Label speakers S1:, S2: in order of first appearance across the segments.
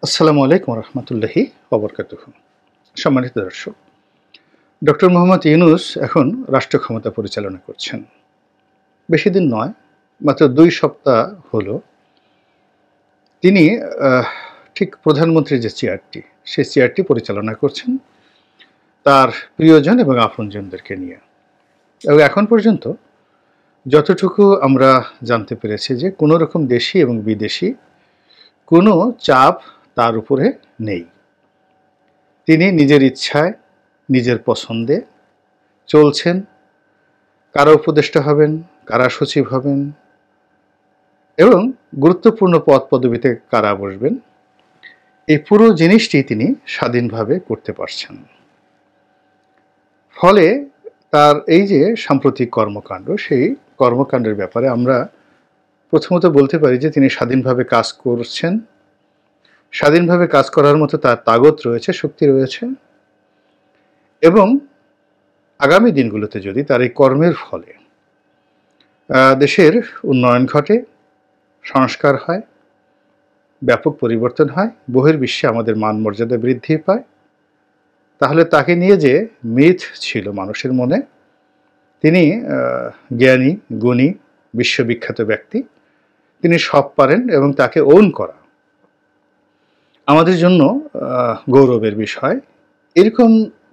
S1: আসসালামু আলাইকুম রহমতুল্লাহি ওবরকাতুহ। সম্মানিত দর্শক, ডক্টর মোহাম্মদ ইউনূস এখন রাষ্ট্র ক্ষমতা পরিচালনা করছেন। বেশি দিন নয়, মাত্র ২ সপ্তাহ হলো তিনি আহ, ঠিক প্রধানমন্ত্রীর যে চেয়ারটি, সেই চেয়ারটি পরিচালনা করছেন তার প্রিয়জন এবং আপনজনদেরকে নিয়ে। এবং এখন পর্যন্ত যতটুকু আমরা জানতে পেরেছি যে কোনো রকম দেশি এবং বিদেশি কোনো চাপ তার উপরে নেই। তিনি নিজের ইচ্ছায়, নিজের পছন্দে চলছেন। কারা উপদেষ্টা হবেন, কারা সচিব হবেন এবং গুরুত্বপূর্ণ পদ পদবিতে কারা বসবেন, এই পুরো জিনিসটি তিনি স্বাধীনভাবে করতে পারছেন। ফলে তার এই যে সাম্প্রতিক কর্মকাণ্ড, সেই কর্মকাণ্ডের ব্যাপারে আমরা প্রথমত বলতে পারি যে তিনি স্বাধীনভাবে কাজ করছেন। স্বাধীনভাবে কাজ করার মতো তার তাগত রয়েছে, শক্তি রয়েছে। এবং আগামী দিনগুলোতে যদি তার এই কর্মের ফলে দেশের উন্নয়ন ঘটে, সংস্কার হয়, ব্যাপক পরিবর্তন হয়, বহির্বিশ্বে আমাদের মান মর্যাদা বৃদ্ধি পায়, তাহলে তাকে নিয়ে যে মিথ ছিল মানুষের মনে, তিনি জ্ঞানী, গুণী, বিশ্ববিখ্যাত ব্যক্তি, তিনি সব পারেন এবং তাকে ওন করা আমাদের জন্য গৌরবের বিষয়। এরকম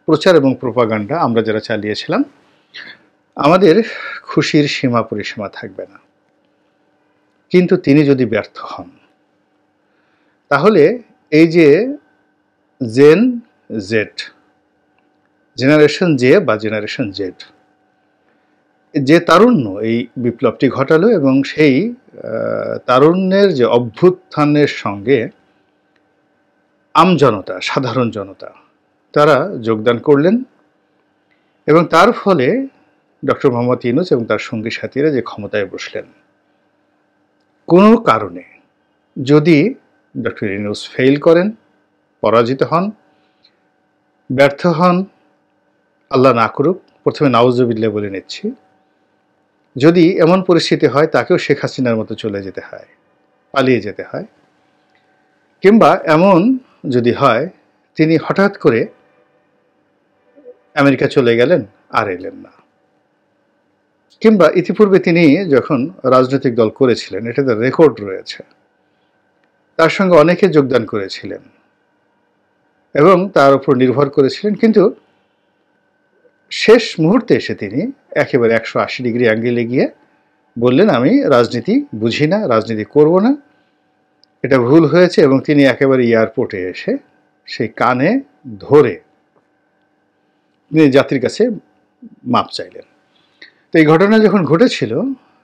S1: প্রচার এবং প্রোপাগান্ডা আমরা যারা চালিয়েছিলাম, আমাদের খুশির সীমা পরিসীমা থাকবে না। কিন্তু তিনি যদি ব্যর্থ হন, তাহলে এই যে জেন জেড, জেনারেশন জে বা জেনারেশন জেড, যে তারুণ্য এই বিপ্লবটি ঘটালো এবং সেই তারুণ্যের যে অভ্যুত্থানের সঙ্গে আমজনতা, সাধারণ জনতা, তারা যোগদান করলেন এবং তার ফলে ডক্টর মোহাম্মদ ইউনূস এবং তার সঙ্গী সাথীরা যে ক্ষমতায় বসলেন। কোনো কারণে যদি ডক্টর ইউনূস ফেল করেন, পরাজিত হন, ব্যর্থ হন, আল্লাহ না করুক, প্রথমে নাউজুবিল্লাহ বলে নিচ্ছি, যদি এমন পরিস্থিতি হয় তাকেও শেখ হাসিনার মতো চলে যেতে হয়, পালিয়ে যেতে হয়, কিংবা এমন যদি হয় তিনি হঠাৎ করে আমেরিকা চলে গেলেন আর এলেন না, কিংবা ইতিপূর্বে তিনি যখন রাজনৈতিক দল করেছিলেন, এটাতে রেকর্ড রয়েছে, তার সঙ্গে অনেকে যোগদান করেছিলেন এবং তার উপর নির্ভর করেছিলেন, কিন্তু শেষ মুহূর্তে এসে তিনি একেবারে 180 ডিগ্রি অ্যাঙ্গেলে গিয়ে বললেন, আমি রাজনীতি বুঝি না, রাজনীতি করব না, এটা ভুল হয়েছে। এবং তিনি একেবারে এয়ারপোর্টে এসে সেই কানে ধরে তিনি জাতির কাছে মাপ চাইলেন। তো এই ঘটনা যখন ঘটেছিল,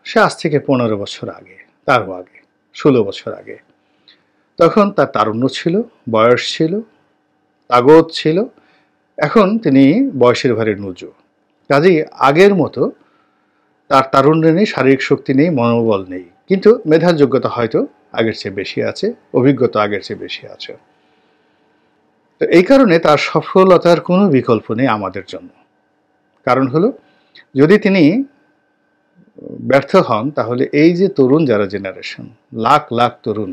S1: সে আজ থেকে 15 বছর আগে, তারও আগে, 16 বছর আগে, তখন তার তারুণ্য ছিল, বয়স ছিল, তাগত ছিল। এখন তিনি বয়সের ভারে নুজো, কাজেই আগের মতো তার তারুণ্য নেই, শারীরিক শক্তি নেই, মনোবল নেই, কিন্তু মেধার যোগ্যতা হয়তো আগের চেয়ে বেশি আছে, অভিজ্ঞতা আগের চেয়ে বেশি আছে। তো এই কারণে তার সফলতার কোনো বিকল্প নেই আমাদের জন্য। কারণ হলো, যদি তিনি ব্যর্থ হন, তাহলে এই যে তরুণ যারা জেনারেশন, লাখ লাখ তরুণ,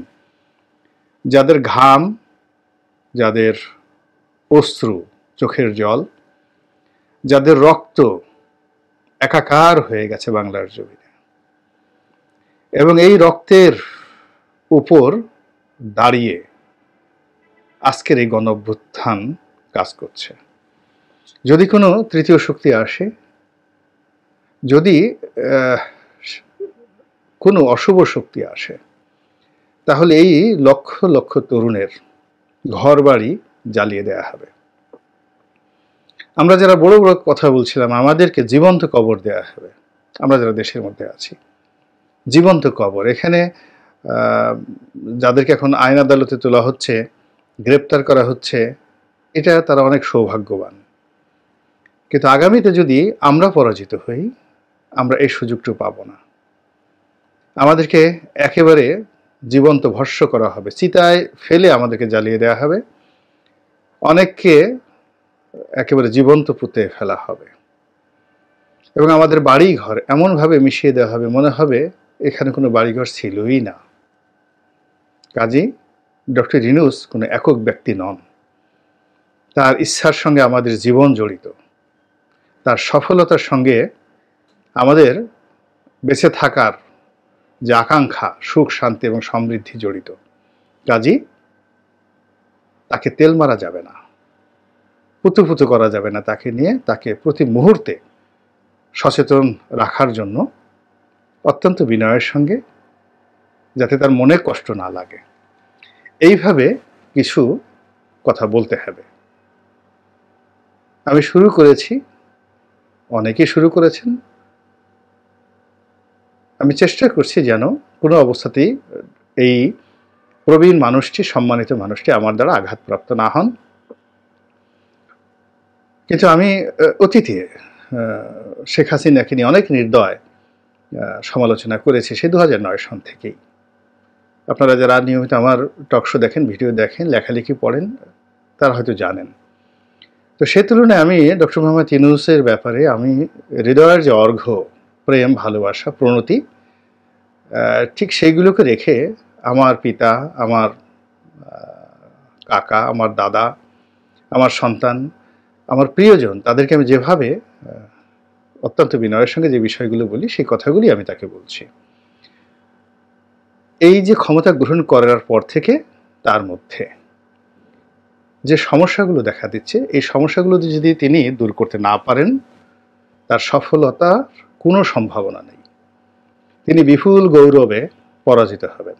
S1: যাদের ঘাম, যাদের অশ্রু, চোখের জল, যাদের রক্ত একাকার হয়ে গেছে বাংলার জমিনে, এবং এই রক্তের উপর দাঁড়িয়ে আজকের এই গণঅভ্যুত্থান কাজ করছে। যদি কোনো তৃতীয় শক্তি আসে, যদি কোনো অশুভ শক্তি আসে, তাহলে এই লক্ষ লক্ষ তরুণের ঘর বাড়ি জ্বালিয়ে দেয়া হবে। আমরা যারা বড় বড় কথা বলছিলাম, আমাদেরকে জীবন্ত কবর দেয়া হবে। আমরা যারা দেশের মধ্যে আছি, জীবন্ত কবর। এখানে যাদেরকে এখন আইন আদালতে তোলা হচ্ছে, গ্রেপ্তার করা হচ্ছে, এটা তারা অনেক সৌভাগ্যবান। কিন্তু আগামীতে যদি আমরা পরাজিত হই, আমরা এই সুযোগটু পাবো না। আমাদেরকে একেবারে জীবন্ত ভস্ম করা হবে, চিতায় ফেলে আমাদেরকে জ্বালিয়ে দেওয়া হবে, অনেককে একেবারে জীবন্ত পুঁতে ফেলা হবে এবং আমাদের বাড়ি ঘর এমনভাবে মিশিয়ে দেওয়া হবে, মনে হবে এখানে কোনো বাড়িঘর ছিলই না। কাজেই ডক্টর ইউনূস কোনো একক ব্যক্তি নন। তার ইচ্ছার সঙ্গে আমাদের জীবন জড়িত, তার সফলতার সঙ্গে আমাদের বেঁচে থাকার যে আকাঙ্ক্ষা, সুখ, শান্তি এবং সমৃদ্ধি জড়িত। কাজেই তাকে তেল মারা যাবে না, পুতু করা যাবে না তাকে নিয়ে। তাকে প্রতি মুহূর্তে সচেতন রাখার জন্য অত্যন্ত বিনয়ের সঙ্গে, যাতে তার মনে কষ্ট না লাগে, এইভাবে কিছু কথা বলতে হবে। আমি শুরু করেছি, অনেকেই শুরু করেছেন। আমি চেষ্টা করছি যেন কোনো অবস্থাতেই এই প্রবীণ মানুষটি, সম্মানিত মানুষটি আমার দ্বারা আঘাতপ্রাপ্ত না হন। কিন্তু আমি অতীতে শেখ হাসিনাকে নিয়ে অনেক নির্দয় সমালোচনা করেছি, সে 2009 সন থেকেই। আপনারা যারা নিয়মিত আমার টকশো দেখেন, ভিডিও দেখেন, লেখালেখি পড়েন, তারা হয়তো জানেন। তো সে তুলনায় আমি ডক্টর মোহাম্মদ ইউনূসের ব্যাপারে আমি হৃদয়ের যে অর্ঘ্য, প্রেম, ভালোবাসা, প্রণতি, ঠিক সেইগুলোকে রেখে আমার পিতা, আমার কাকা, আমার দাদা, আমার সন্তান, আমার প্রিয়জন, তাদেরকে আমি যেভাবে অত্যন্ত বিনয়ের সঙ্গে যে বিষয়গুলো বলি, সেই কথাগুলি আমি তাকে বলছি। এই যে ক্ষমতা গ্রহণ করার পর থেকে তার মধ্যে যে সমস্যাগুলো দেখা দিচ্ছে, এই সমস্যাগুলো যদি তিনি দূর করতে না পারেন, তার সফলতার কোনো সম্ভাবনা নেই। তিনি বিপুল গৌরবে পরাজিত হবেন।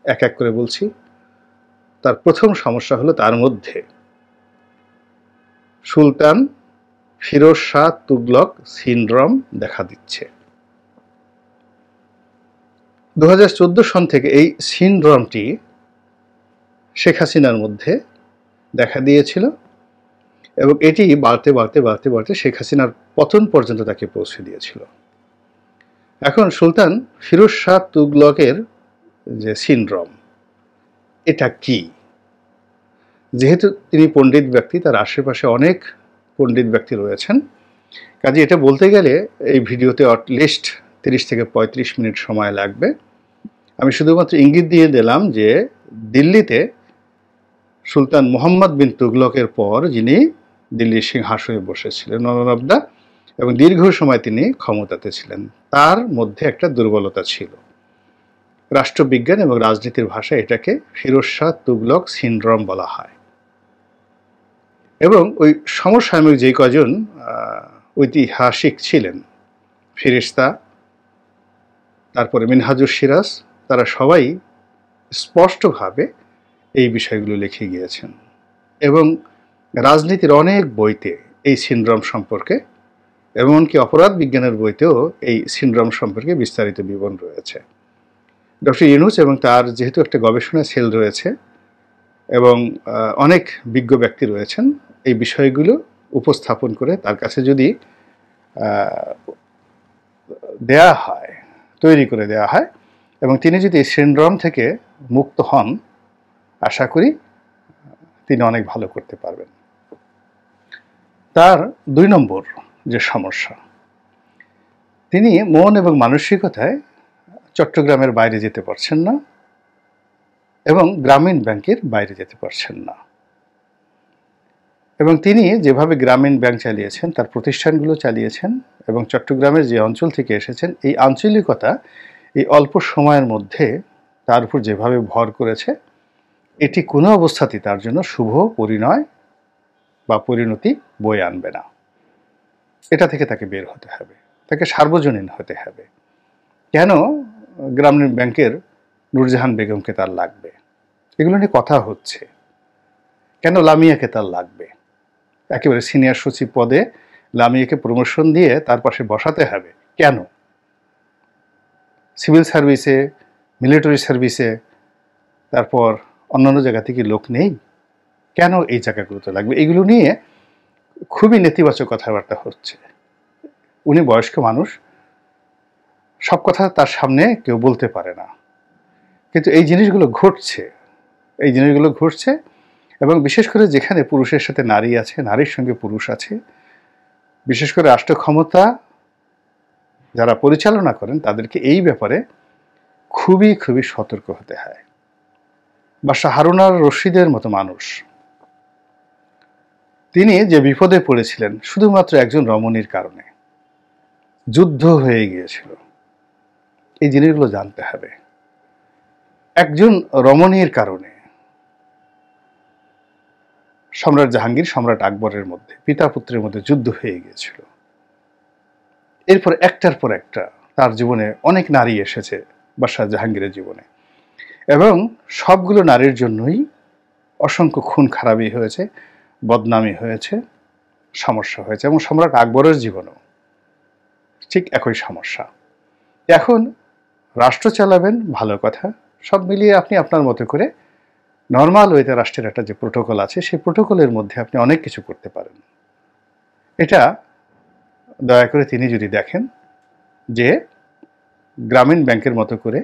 S1: এক এক করে বলছি। তার প্রথম সমস্যা হলো তার মধ্যে সুলতান ফিরোজ শাহ তুগলক সিনড্রোম দেখা দিচ্ছে। 2014 সন থেকে এই সিনড্রোমটি শেখ হাসিনার মধ্যে দেখা দিয়েছিল এবং এটি বাড়তে বাড়তে বাড়তে বাড়তে শেখ হাসিনার পতন পর্যন্ত তাকে পৌঁছে দিয়েছিল। এখন সুলতান ফিরোজ শাহ তুগলকের যে সিনড্রোম, এটা কি? যেহেতু তিনি পণ্ডিত ব্যক্তি, তার আশেপাশে অনেক পণ্ডিত ব্যক্তি রয়েছেন, কাজে এটা বলতে গেলে এই ভিডিওতে অ্যাটলিস্ট 30 থেকে 35 মিনিট সময় লাগবে। আমি শুধুমাত্র ইঙ্গিত দিয়ে দিলাম যে দিল্লিতে সুলতান মুহাম্মদ বিন তুগলকের পর যিনি দিল্লির সিংহাসনে বসেছিলেন অনবদ্য এবং দীর্ঘ সময় তিনি ক্ষমতাতে ছিলেন, তার মধ্যে একটা দুর্বলতা ছিল। রাষ্ট্রবিজ্ঞান এবং রাজনীতির ভাষায় এটাকে ফিরোজ শাহ তুগলক সিনড্রোম বলা হয়। এবং ওই সমসাময়িক যে কজন ঐতিহাসিক ছিলেন, ফিরিস্তা, তারপরে মিনহাজুস সিরাজ, তারা সবাই স্পষ্টভাবে এই বিষয়গুলো লিখে গিয়েছেন এবং রাজনীতির অনেক বইতে এই সিনড্রোম সম্পর্কে, এমনকি অপরাধ বিজ্ঞানের বইতেও এই সিনড্রোম সম্পর্কে বিস্তারিত বিবরণ রয়েছে। ডক্টর ইউনূস এবং তার যেহেতু একটা গবেষণা সেল রয়েছে এবং অনেক বিজ্ঞ ব্যক্তি রয়েছেন, এই বিষয়গুলো উপস্থাপন করে তার কাছে যদি দেয়া হয়, তৈরি করে দেওয়া হয় এবং তিনি যদি এই সিনড্রোম থেকে মুক্ত হন, আশা করি তিনি অনেক ভালো করতে পারবেন। তার 2 নম্বর যে সমস্যা, তিনি মন এবং মানসিকতায় চট্টগ্রামের বাইরে যেতে পারছেন না এবং গ্রামীণ ব্যাংকের বাইরে যেতে পারছেন না। এবং তিনি যেভাবে গ্রামীণ ব্যাংক চালিয়েছেন, তার প্রতিষ্ঠানগুলো চালিয়েছেন এবং চট্টগ্রামের যে অঞ্চল থেকে এসেছেন, এই আঞ্চলিকতা এই অল্প সময়ের মধ্যে তার উপর যেভাবে ভর করেছে, এটি কোনো অবস্থাতেই তার জন্য শুভ পরিণয় বা পরিণতি বয়ে আনবে না। এটা থেকে তাকে বের হতে হবে, তাকে সার্বজনীন হতে হবে। কেন গ্রামীণ ব্যাংকের নূরজাহান বেগমকে তার লাগবে? এগুলো নিয়ে কথা হচ্ছে। কেন লামিয়াকে তার লাগবে? একেবারে সিনিয়র সচিব পদে লামিয়াকে প্রমোশন দিয়ে তার পাশে বসাতে হবে কেন? সিভিল সার্ভিসে, মিলিটারি সার্ভিসে, তারপর অন্যান্য জায়গা থেকে লোক নেই, কেন এই জায়গাগুলোতে লাগবে? এগুলো নিয়ে খুবই নেতিবাচক কথাবার্তা হচ্ছে। উনি বয়স্ক মানুষ, সব কথা তার সামনে কেউ বলতে পারে না, কিন্তু এই জিনিসগুলো ঘটছে এবং বিশেষ করে যেখানে পুরুষের সাথে নারী আছে, নারীর সঙ্গে পুরুষ আছে, বিশেষ করে রাষ্ট্র ক্ষমতা যারা পরিচালনা করেন, তাদেরকে এই ব্যাপারে খুবই খুবই সতর্ক হতে হয়। বা হারুন আর রশিদের মতো মানুষ, তিনি যে বিপদে পড়েছিলেন শুধুমাত্র একজন রমণীর কারণে, যুদ্ধ হয়ে গিয়েছিল, এই জিনিসগুলো জানতে হবে। একজন রমণীর কারণে সম্রাট জাহাঙ্গীর সম্রাট আকবরের মধ্যে, পিতা পুত্রের মধ্যে যুদ্ধ হয়ে গিয়েছিল। এরপর একটার পর একটা তার জীবনে অনেক নারী এসেছে বাদশাহ জাহাঙ্গীরের জীবনে, এবং সবগুলো নারীর জন্যই অসংখ্য খুন খারাপি হয়েছে, বদনামি হয়েছে, সমস্যা হয়েছে, এবং সম্রাট আকবরের জীবনেও ঠিক একই সমস্যা। এখন রাষ্ট্র চালাবেন, ভালো কথা, সব মিলিয়ে আপনি আপনার মতো করে নর্মাল ওয়েতে রাষ্ট্রের একটা যে প্রোটোকল আছে সেই প্রোটোকলের মধ্যে আপনি অনেক কিছু করতে পারেন। এটা দয়া করে তিনি যদি দেখেন যে গ্রামীণ ব্যাংকের মতো করে,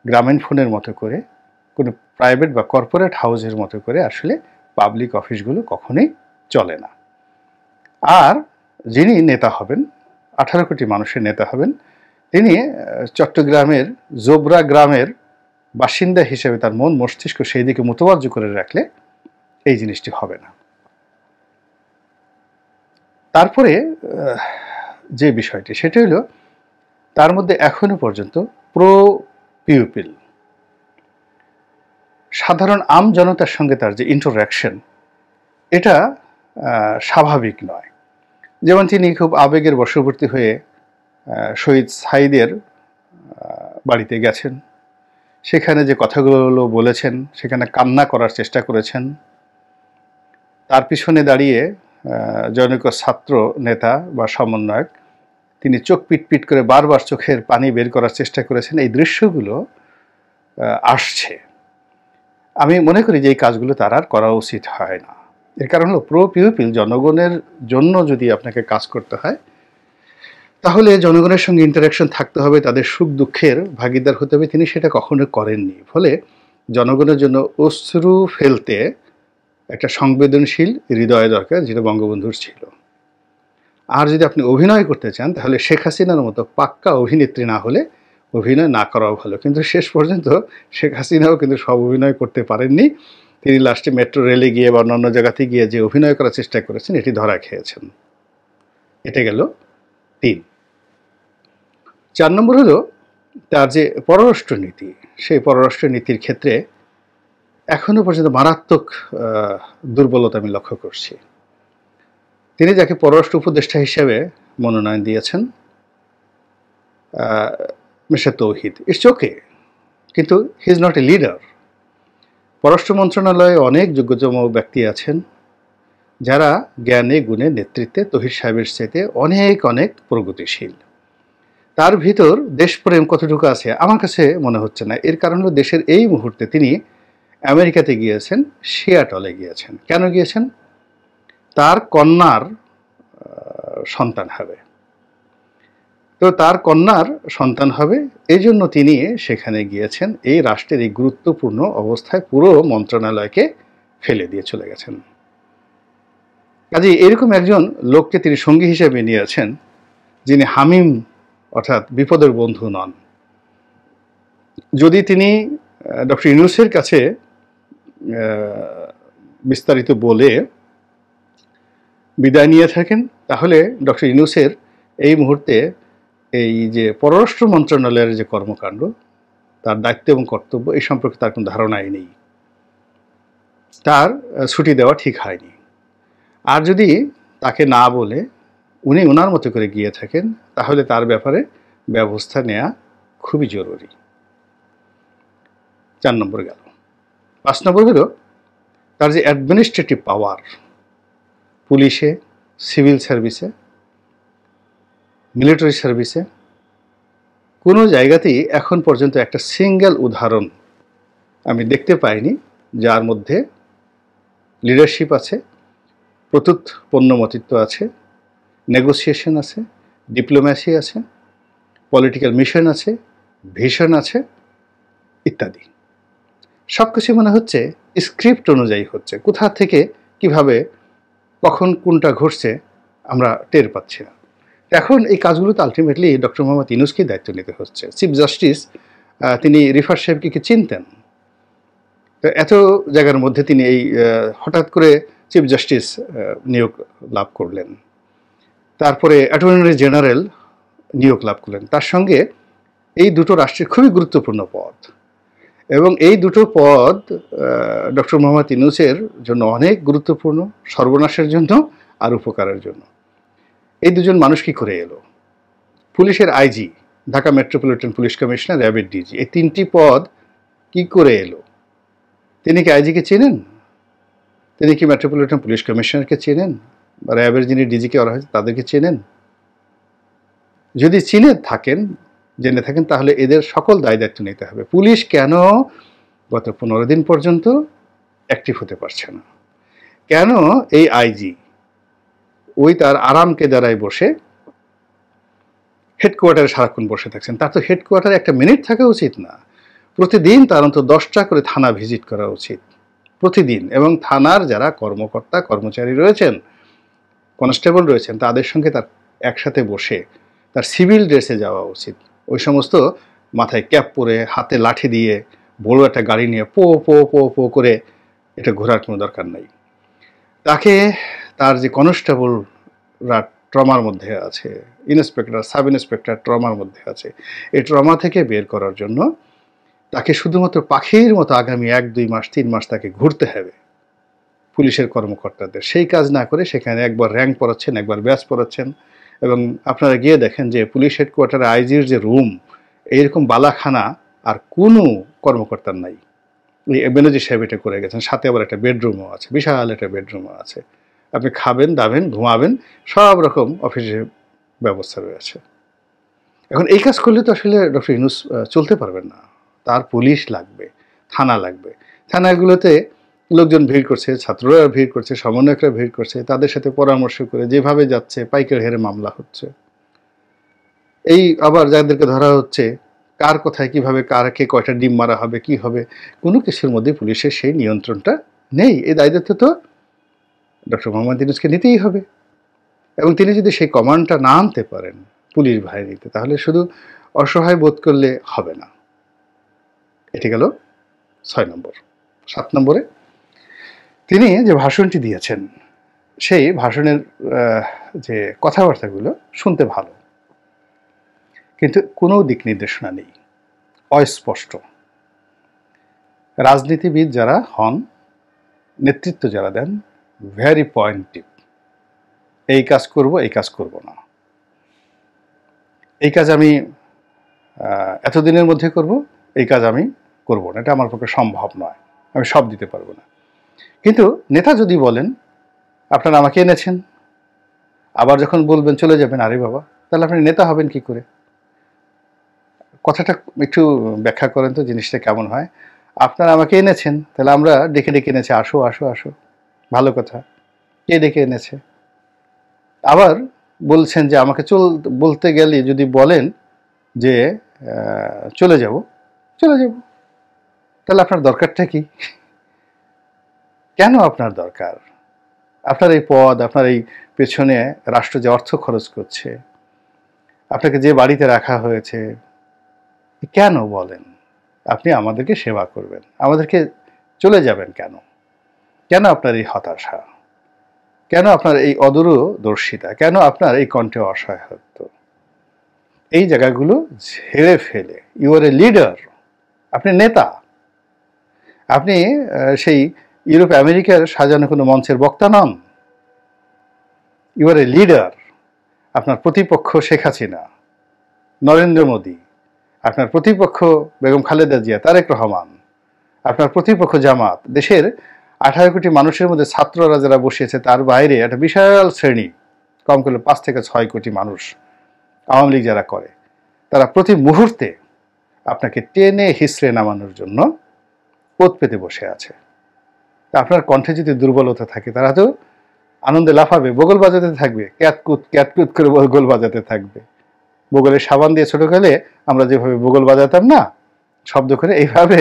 S1: গ্রামীণ ফোনের মতো করে, কোনো প্রাইভেট বা কর্পোরেট হাউসের মতো করে আসলে পাবলিক অফিসগুলো কখনোই চলে না। আর যিনি নেতা হবেন, 18 কোটি মানুষের নেতা হবেন, তিনি চট্টগ্রামের জোবরা গ্রামের বাসিন্দা হিসেবে তার মন মস্তিষ্ক সেই দিকে মোতবাজ্য করে রাখলে এই জিনিসটি হবে না। তারপরে যে বিষয়টি সেটা হলো তার মধ্যে এখনো পর্যন্ত প্রো পিউপিল, সাধারণ আম জনতার সঙ্গে তার যে ইন্টারঅ্যাকশন, এটা স্বাভাবিক নয়। যেমন তিনি খুব আবেগের বশবর্তী হয়ে শহীদ সাইদের বাড়িতে গেছেন, সেখানে যে কথাগুলো বলেছেন, সেখানে কান্না করার চেষ্টা করেছেন। তার পিছনে দাঁড়িয়ে জনৈক ছাত্র নেতা বা সমন্বয়ক, তিনি চোখ পিটপিট করে বারবার চোখের পানি বের করার চেষ্টা করেছেন। এই দৃশ্যগুলো আসছে। আমি মনে করি যে এই কাজগুলো তার আর করা উচিত হয় না। এর কারণ হলো প্রো পিউপিল, জনগণের জন্য যদি আপনাকে কাজ করতে হয় তাহলে জনগণের সঙ্গে ইন্টারাকশন থাকতে হবে, তাদের সুখ দুঃখের ভাগিদার হতে হবে। তিনি সেটা কখনো করেননি। ফলে জনগণের জন্য অশ্রু ফেলতে একটা সংবেদনশীল হৃদয় দরকার, যেটা বঙ্গবন্ধুর ছিল। আর যদি আপনি অভিনয় করতে চান তাহলে শেখ হাসিনার মতো পাক্কা অভিনেত্রী না হলে অভিনয় না করাও ভালো। কিন্তু শেষ পর্যন্ত শেখ হাসিনাও কিন্তু সব অভিনয় করতে পারেননি। তিনি লাস্টে মেট্রো রেলে গিয়ে বা অন্যান্য জায়গাতে গিয়ে যে অভিনয় করার চেষ্টা করেছেন এটি ধরা খেয়েছেন। এটা গেল 3। 4 নম্বর হলো তার যে পররাষ্ট্র নীতি, সেই পররাষ্ট্র নীতির ক্ষেত্রে এখনো পর্যন্ত মারাত্মক দুর্বলতা আমি লক্ষ্য করছি। তিনি যাকে পররাষ্ট্র উপদেষ্টা হিসেবে মনোনয়ন দিয়েছেন, মিস্টার তৌহিদ, ইটস ওকে, কিন্তু he is not a leader. পররাষ্ট্র মন্ত্রণালয়ে অনেক যোগ্যতম ব্যক্তি আছেন যারা জ্ঞানে গুণে নেতৃত্বে তৌহিদ সাহেবের চাইতে অনেক অনেক প্রগতিশীল। তার ভিতর দেশপ্রেম কতটুকু আছে আমার কাছে মনে হচ্ছে না। এর কারণ হলো দেশের এই মুহূর্তে তিনি আমেরিকাতে গিয়েছেন, সিয়াটলে গিয়েছেন। কেন গিয়েছেন? তার কন্যার সন্তান হবে। তো তার কন্যার সন্তান হবে, এই জন্য তিনি সেখানে গিয়েছেন। এই রাষ্ট্রের এই গুরুত্বপূর্ণ অবস্থায় পুরো মন্ত্রণালয়কে ফেলে দিয়ে চলে গেছেন। কাজে এরকম একজন লোককে তিনি সঙ্গী হিসেবে নিয়েছেন যিনি হামিম অর্থাৎ বিপদের বন্ধু নন। যদি তিনি ডক্টর ইউনূসের কাছে বিস্তারিত বলে বিদায় নিয়ে থাকেন তাহলে ডক্টর ইউনূসের এই মুহূর্তে এই যে পররাষ্ট্র মন্ত্রণালয়ের যে কর্মকাণ্ড, তার দায়িত্ব এবং কর্তব্য এই সম্পর্কে তার কোনো ধারণাই নেই। তার ছুটি দেওয়া ঠিক হয়নি। আর যদি তাকে না বলে উনি ওনার মতো করে গিয়ে থাকেন তাহলে তার ব্যাপারে ব্যবস্থা নেওয়া খুবই জরুরি। 4 নম্বর গেল। 5 নম্বর হলো তার যে অ্যাডমিনিস্ট্রেটিভ পাওয়ার, পুলিশে, সিভিল সার্ভিসে, মিলিটারি সার্ভিসে, কোনো জায়গাতেই এখন পর্যন্ত একটা সিঙ্গেল উদাহরণ আমি দেখতে পাইনি যার মধ্যে লিডারশিপ আছে, প্রত্যুৎপন্নমতিত্ব আছে, নেগোসিয়েশন আছে, ডিপ্লোম্যাসি আছে, পলিটিক্যাল মিশন আছে, ভিশন আছে ইত্যাদি। সব কিছু মনে হচ্ছে স্ক্রিপ্ট অনুযায়ী হচ্ছে। কোথা থেকে কিভাবে কখন কোনটা ঘটছে আমরা টের পাচ্ছি না। এখন এই কাজগুলো তো আলটিমেটলি ডক্টর মোহাম্মদ ইউনূসকেই দায়িত্ব নিতে হচ্ছে। চিফ জাস্টিস তিনি রিফাত সাহেবকে কি চিনতেন? তো এত জায়গার মধ্যে তিনি এই হঠাৎ করে চিফ জাস্টিস নিয়োগ লাভ করলেন, তারপরে অ্যাটর্নি জেনারেল নিয়োগ লাভ করলেন, তার সঙ্গে এই দুটো রাষ্ট্রের খুবই গুরুত্বপূর্ণ পদ, এবং এই দুটো পদ ডক্টর মোহাম্মদ ইউনূসের জন্য অনেক গুরুত্বপূর্ণ, সর্বনাশের জন্য আর উপকারের জন্য। এই দুজন মানুষ কি করে এলো? পুলিশের IG, Dhaka metropolitan police commissioner, র্যাবের ডিজি, এই তিনটি পদ কি করে এলো? তিনি কি আইজিকে চেনেন? তিনি কি মেট্রোপলিটন পুলিশ কমিশনারকে চেনেন? বা র্যাবের যিনি ডিজিকে করা হয়েছে তাদেরকে চেনেন? যদি জেনে থাকেন তাহলে এদের সকল দায় দায়িত্ব নিতে হবে। পুলিশ কেন গত 15 দিন পর্যন্ত অ্যাক্টিভ হতে পারছে না? কেন এই আইজি ওই তার আরামকে দ্বারায় বসে হেডকোয়ার্টারে সারাক্ষণ বসে থাকছেন? তার তো হেডকোয়ার্টারে একটা মিনিট থাকা উচিত না? প্রতিদিন তার অন্তত 10টা করে থানা ভিজিট করা উচিত প্রতিদিন, এবং থানার যারা কর্মকর্তা কর্মচারী রয়েছেন, কনস্টেবল রয়েছেন, তাদের সঙ্গে তার একসাথে বসে তার সিভিল ড্রেসে যাওয়া উচিত। ওই সমস্ত মাথায় ক্যাপ পরে হাতে লাঠি দিয়ে বড় একটা গাড়ি নিয়ে পো পো পো পো করে এটা ঘোরার কোনো দরকার নাই। তাকে তার যে কনস্টেবলরা ট্রমার মধ্যে আছে, ইন্সপেক্টর, সাব ইন্সপেক্টর ট্রমার মধ্যে আছে, এই ট্রমা থেকে বের করার জন্য তাকে শুধুমাত্র পাখির মতো আগামী 1-2 মাস 3 মাস তাকে ঘুরতে হবে পুলিশের কর্মকর্তাদের। সেই কাজ না করে সেখানে একবার র্যাঙ্ক পড়াচ্ছেন, একবার ব্যাচ পড়াচ্ছেন, এবং আপনারা গিয়ে দেখেন যে পুলিশ হেডকোয়ার্টারে আইজির যে রুম, এইরকম বালাখানা আর কোনো কর্মকর্তার নাই। এই বেনজির সাহেব এটা করে গেছেন। সাথে আবার একটা বেডরুমও আছে, বিশাল একটা বেডরুমও আছে। আপনি খাবেন, দাবেন, ঘুমাবেন, সব রকম অফিসের ব্যবস্থা রয়েছে। এখন এই কাজ করলে তো আসলে ডক্টর ইউনূস চলতে পারবেন না। তার পুলিশ লাগবে, থানা লাগবে। থানাগুলোতে লোকজন ভিড় করছে, ছাত্ররা ভিড় করছে, সমন্বয়করা ভিড় করছে, তাদের সাথে পরামর্শ করে যেভাবে যাচ্ছে পাইকারি হারে মামলা হচ্ছে। এই আবার যাদেরকে ধরা হচ্ছে, কার কোথায় কিভাবে কারকে কয়টা ডিম মারা হবে, কি হবে, কোনো কিছুর মধ্যে পুলিশের সেই নিয়ন্ত্রণটা নেই। এই দায়িত্ব তো ডক্টর মোহাম্মদ ইউনূসকে নিতেই হবে, এবং তিনি যদি সেই কমান্ডটা না আনতে পারেন পুলিশ বাহিনীতে, তাহলে শুধু অসহায় বোধ করলে হবে না। এটি গেল 6 নম্বর। 7 নম্বরে তিনি যে ভাষণটি দিয়েছেন, সেই ভাষণের যে কথাবার্তাগুলো শুনতে ভালো, কিন্তু কোনো দিক নির্দেশনা নেই, অস্পষ্ট। রাজনীতিবিদ যারা হন, নেতৃত্ব যারা দেন, ভেরি পয়েন্টিভ। এই কাজ করব, এই কাজ করব না, এই কাজ আমি এতদিনের মধ্যে করব, এই কাজ আমি করব না, এটা আমার পক্ষে সম্ভব নয়, আমি সব দিতে পারবো না। কিন্তু নেতা যদি বলেন আপনারা আমাকে এনেছেন, আবার যখন বলবেন চলে যাবেন, আরে বাবা, তাহলে আপনি নেতা হবেন কি করে? কথাটা একটু ব্যাখ্যা করেন তো, জিনিসটা কেমন হয়? আপনারা আমাকে এনেছেন, তাহলে আমরা ডেকে ডেকে এনেছি, আসো আসো আসো, ভালো কথা, কে ডেকে এনেছে? আবার বলছেন যে আমাকে বলতে গেলে যদি বলেন যে চলে যাব, চলে যাব, তাহলে আপনার দরকারটা কি? কেন আপনার দরকার? আপনার এই পদ, আপনার এই পেছনে রাষ্ট্র যে অর্থ খরচ করছে, আপনাকে যে বাড়িতে রাখা হয়েছে, কেন বলেন? আপনি আমাদেরকে সেবা করবেন, আমাদেরকে চলে যাবেন কেন? কেন আপনার এই হতাশা? কেন আপনার এই অদূরদর্শিতা? কেন আপনার এই কণ্ঠে অসহায়ত্ব? এই জায়গাগুলো ঝেড়ে ফেলে, ইউ আর এ লিডার, আপনি নেতা, আপনি সেই ইউরোপ আমেরিকার সাজানো কোনো মঞ্চের বক্তা নন। You R a leader. আপনার প্রতিপক্ষ শেখ হাসিনা, নরেন্দ্র মোদী, আপনার প্রতিপক্ষ বেগম খালেদা জিয়া, তারেক রহমান, আপনার প্রতিপক্ষ জামাত, দেশের 18 কোটি মানুষের মধ্যে ছাত্ররা যারা বসিয়েছে তার বাইরে একটা বিশাল শ্রেণী, কম করে 5 থেকে 6 কোটি মানুষ, আওয়ামী লীগ যারা করে, তারা প্রতি মুহূর্তে আপনাকে টেনে হিসড়ে নামানোর জন্য পথ পেতে বসে আছে। আপনার কণ্ঠে যদি দুর্বলতা থাকে, তারা তো আনন্দে লাফাবে, বগল বাজাতে থাকবে, ক্যাতকুত ক্যাতকুত করে বগল বাজাতে থাকবে। বগলের সাবান দিয়ে ছোটকালে আমরা যেভাবে বগল বাজাতাম না, শব্দ করে, এইভাবে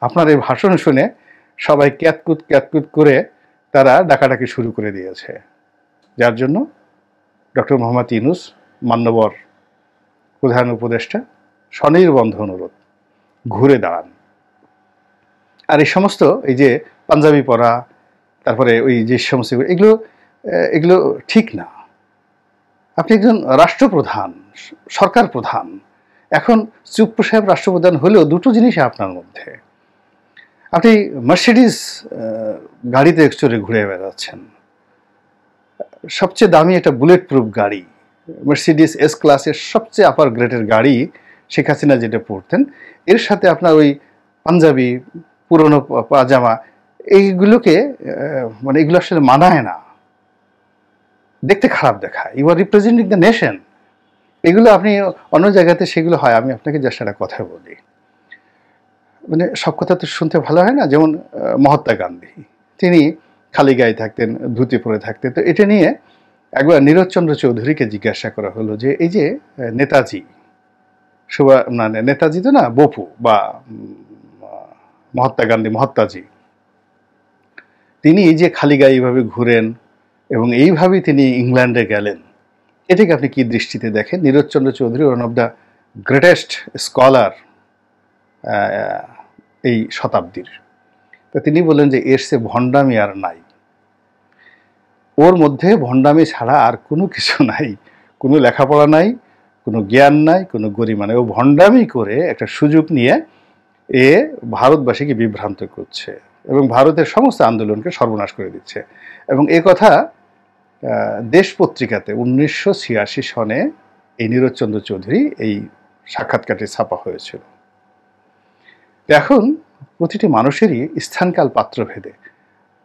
S1: আপনার এই ভাষণ শুনে সবাই ক্যাতকুত ক্যাতকুত করে তারা ডাকাডাকি শুরু করে দিয়েছে। যার জন্য ডক্টর মোহাম্মদ ইউনূস, মান্যবর প্রধান উপদেষ্টা, স্বনির্বন্ধ অনুরোধ, ঘুরে দাঁড়ান। আর এই সমস্ত এই যে পাঞ্জাবি পরা, তারপরে ওই যে সমস্ত এগুলো এগুলো ঠিক না। আপনি একজন রাষ্ট্রপ্রধান, সরকার প্রধান। এখন চুপ্পু সাহেব রাষ্ট্রপ্রধান হলেও দুটো জিনিস আপনার মধ্যে। আপনি মার্সিডিজ গাড়িতে চড়ে ঘুরে বেড়াচ্ছেন, সবচেয়ে দামি একটা বুলেট প্রুফ গাড়ি, মার্সিডিজ এস ক্লাসের সবচেয়ে আপার গ্রেডের গাড়ি শেখ হাসিনা যেটা পরতেন, এর সাথে আপনার ওই পাঞ্জাবি, পুরনো পাজামা, এইগুলোকে মানে এগুলো আসলে মানায় না, দেখতে খারাপ দেখায়। You are representing the nation. এগুলো আপনি অন্য জায়গাতে সেগুলো হয়। আমি আপনাকে জাস্ট একটা কথা বলি, মানে সব কথা তো শুনতে ভালো হয় না। যেমন মহাত্মা গান্ধী, তিনি খালি গায়ে থাকতেন, ধুতি পরে থাকতেন। তো এটা নিয়ে একবার নীরজচন্দ্র চৌধুরীকে জিজ্ঞাসা করা হলো যে এই যে নেতাজি, মানে নেতাজি তো না, বপু বা মহাত্মা গান্ধী, মহাত্মাজি, তিনি এই যে খালি গায়ে এইভাবে ঘুরেন এবং এইভাবেই তিনি ইংল্যান্ডে গেলেন, এটাকে আপনি কি দৃষ্টিতে দেখেন? Nirajchandra Chaudhuri one of the greatest scholar এই শতাব্দীর। তো তিনি বললেন যে এর সে ভণ্ডামি আর নাই, ওর মধ্যে ভণ্ডামি ছাড়া আর কোনো কিছু নাই, কোনো লেখাপড়া নাই, কোনো জ্ঞান নাই, কোনো গরিমা নাই। ও ভণ্ডামি করে একটা সুযোগ নিয়ে এ ভারতবাসীকে বিভ্রান্ত করছে এবং ভারতের সমস্ত আন্দোলনকে সর্বনাশ করে দিচ্ছে। এবং এ কথা দেশ পত্রিকাতে 1986 সনে এই নীরজচন্দ্র চৌধুরী এই সাক্ষাৎকারটি ছাপা হয়েছিল। এখন প্রতিটি মানুষেরই স্থানকাল পাত্রভেদে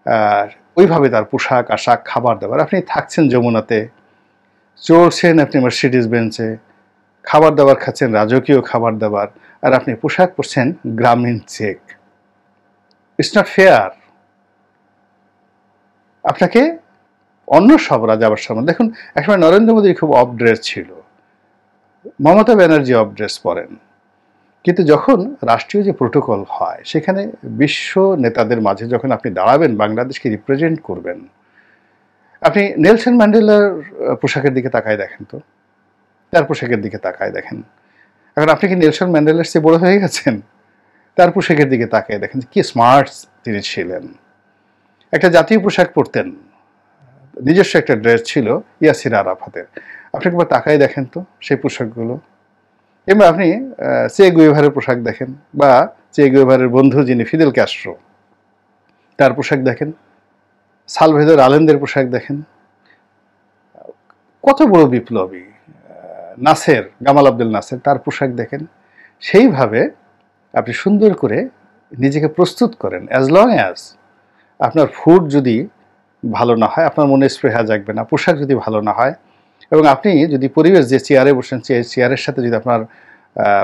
S1: আর ওইভাবে তার পোশাক আশাক, খাবার দাবার। আপনি থাকছেন যমুনাতে, চড়ছেন আপনি মার্সিডিজ বেঞ্চে, খাবার দাবার খাচ্ছেন রাজকীয় খাবার দাবার, আর আপনি পোশাক পরছেন গ্রামীণ চেক। It's not fair. আপনাকে অন্য সব রাজাবার সামনে দেখুন। একসময় নরেন্দ্র মোদী খুব অফ ড্রেস ছিল, মমতা ব্যানার্জি অফ ড্রেস পরেন, কিন্তু যখন রাষ্ট্রীয় যে প্রোটোকল হয় সেখানে বিশ্ব নেতাদের মাঝে যখন আপনি দাঁড়াবেন, বাংলাদেশকে রিপ্রেজেন্ট করবেন, আপনি নেলসন ম্যান্ডেলার পোশাকের দিকে তাকায় দেখেন তো, তার পোশাকের দিকে তাকায় দেখেন। এখন আপনি কি নেলসন ম্যান্ডেলার চেয়ে বড় হয়ে গেছেন? তার পোশাকের দিকে তাকায় দেখেন কি স্মার্ট তিনি ছিলেন। একটা জাতীয় পোশাক পরতেন, নিজস্ব একটা ড্রেস ছিল ইয়াসির আরাফাতের। আপনি একবার তাকায় দেখেন তো সেই পোশাকগুলো। কিংবা আপনি চে গুয়েভারের পোশাক দেখেন, বা চে গুয়েভারের বন্ধু যিনি ফিদেল ক্যাস্ট্রো, তার পোশাক দেখেন। সালভেদর আলেন্দের পোশাক দেখেন, কত বড় বিপ্লবী। নাসের, গামাল আব্দেল নাসের, তার পোশাক দেখেন। সেইভাবে আপনি সুন্দর করে নিজেকে প্রস্তুত করেন। অ্যাজ লং অ্যাজ আপনার ফুড যদি ভালো না হয়, আপনার মনে স্পৃহা জাগবে না। পোশাক যদি ভালো না হয়, এবং আপনি যদি পরিবেশ, যে চেয়ারে বসেন, চেয়ারের সাথে যদি আপনার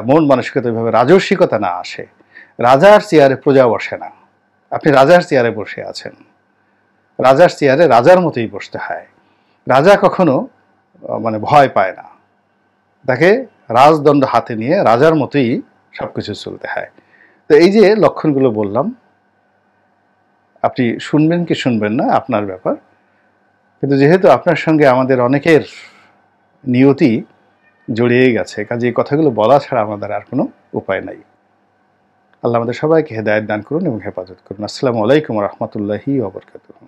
S1: মন মানসিকতা ওইভাবে রাজস্বিকতা না আসে, রাজার চেয়ারে প্রজা বসে না, আপনি রাজার চেয়ারে বসে আছেন। রাজার চেয়ারে রাজার মতোই বসতে হয়। রাজা কখনো মানে ভয় পায় না, তাকে রাজদণ্ড হাতে নিয়ে রাজার মতোই সবকিছু চলতে হয়। তো এই যে লক্ষণগুলো বললাম, আপনি শুনবেন কি শুনবেন না আপনার ব্যাপার, কিন্তু যেহেতু আপনার সঙ্গে আমাদের অনেকের নিয়তি জড়িয়ে গেছে, কাজে এই কথাগুলো বলা ছাড়া আমাদের আর কোনো উপায় নাই। আল্লাহ আমাদের সবাইকে হেদায়েত দান করুন এবং হেফাজত করুন। আসসালামু আলাইকুম ওয়া রাহমাতুল্লাহি ওয়া বারাকাতুহু।